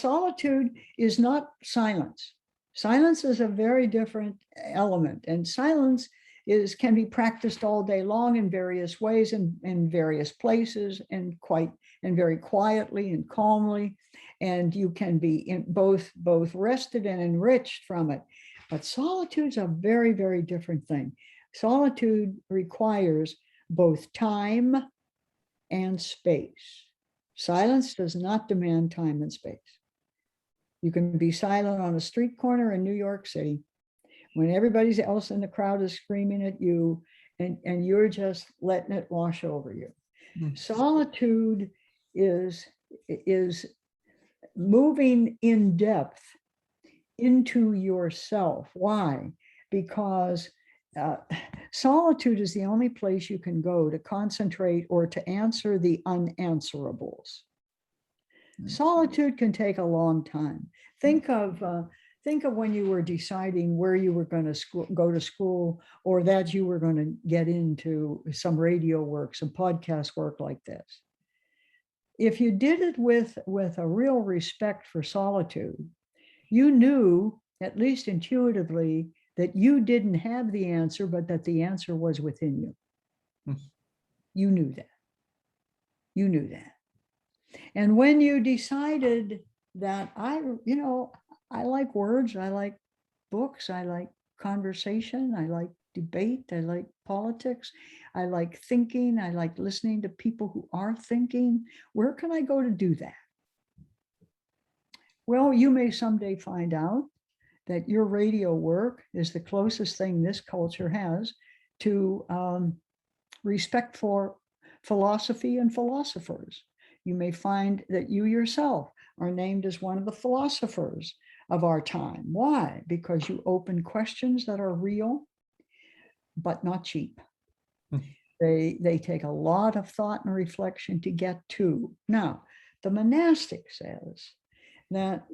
solitude is not silence. Silence is a very different element, and silence can be practiced all day long in various ways and in various places and very quietly and calmly, and you can be in both rested and enriched from it. But solitude's a very, very different thing. Solitude requires both time and space. Silence does not demand time and space. You can be silent on a street corner in New York City when everybody else in the crowd is screaming at you, and you're just letting it wash over you. Solitude is moving in depth into yourself. Why? Because solitude is the only place you can go to concentrate or to answer the unanswerables. Solitude can take a long time. Think of when you were deciding where you were going to go to school, or that you were going to get into some radio work, some podcast work like this. If you did it with a real respect for solitude, you knew, at least intuitively, that you didn't have the answer, but that the answer was within you. You knew that. You knew that. And when you decided that I like words, I like books, I like conversation, I like debate, I like politics, I like thinking, I like listening to people who are thinking, where can I go to do that? Well, you may someday find out that your radio work is the closest thing this culture has to respect for philosophy and philosophers. You may find that you yourself are named as one of the philosophers of our time. Why? Because you open questions that are real, but not cheap. They take a lot of thought and reflection to get to. Now, the monastic says that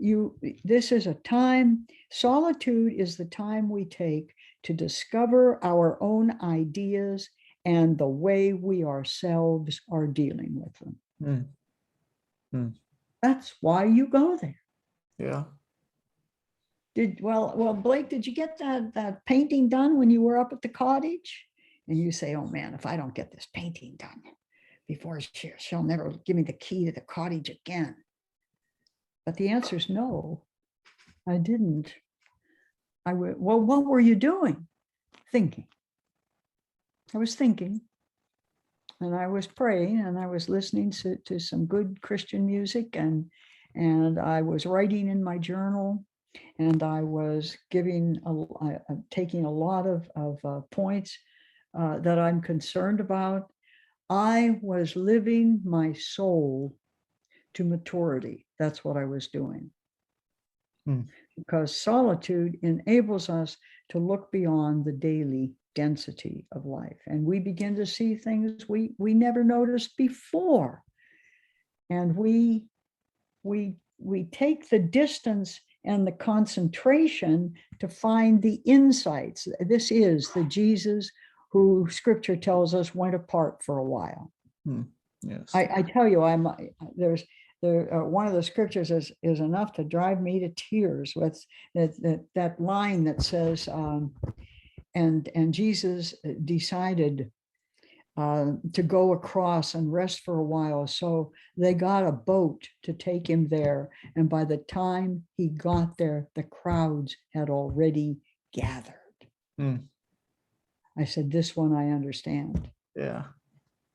this is a time, solitude is the time we take to discover our own ideas and the way we ourselves are dealing with them. That's why you go there. Yeah. Well, Blake, did you get that painting done when you were up at the cottage? And you say, oh man, if I don't get this painting done before she'll never give me the key to the cottage again. But the answer is no, I didn't. Well, what were you doing? Thinking. I was thinking, and I was praying, and I was listening to some good Christian music, and I was writing in my journal, and I was taking a lot of points that I'm concerned about. I was living my soul to maturity. That's what I was doing. Because solitude enables us to look beyond the daily density of life, and we begin to see things we never noticed before, and we take the distance and the concentration to find the insights. This is the Jesus who Scripture tells us went apart for a while. Yes. I tell you, one of the scriptures is enough to drive me to tears with that line that says, and Jesus decided to go across and rest for a while. So they got a boat to take him there. And by the time he got there, the crowds had already gathered. I said, this one I understand. Yeah.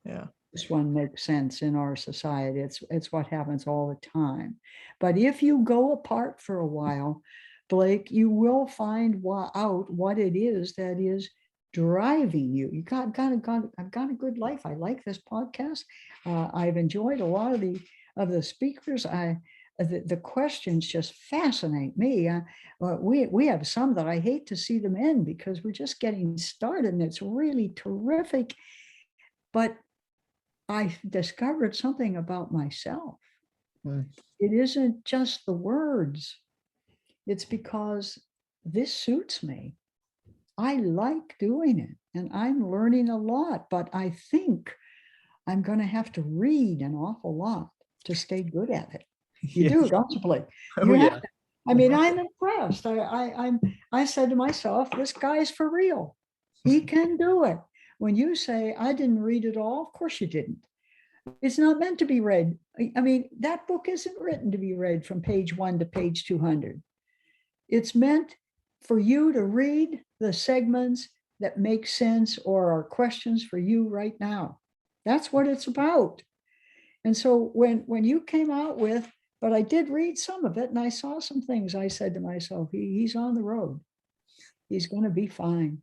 Yeah. This one makes sense in our society. It's what happens all the time. But if you go apart for a while, Blake, you will find out what it is that is driving you. I've got a good life. I like this podcast. I've enjoyed a lot of the speakers. The questions just fascinate me. We have some that I hate to see them end because we're just getting started, and it's really terrific. But I discovered something about myself. It isn't just the words. It's because this suits me. I like doing it, and I'm learning a lot, but I think I'm going to have to read an awful lot to stay good at it. You Yeah. do, don't you, Blake? Oh, You have yeah. to. I mean, I'm impressed. I said to myself, this guy's for real. He can do it. When you say, I didn't read it all, of course you didn't. It's not meant to be read. I mean, that book isn't written to be read from page 1 to page 200. It's meant for you to read the segments that make sense or are questions for you right now. That's what it's about. And so when you came out with, but I did read some of it and I saw some things, I said to myself, he's on the road. He's going to be fine.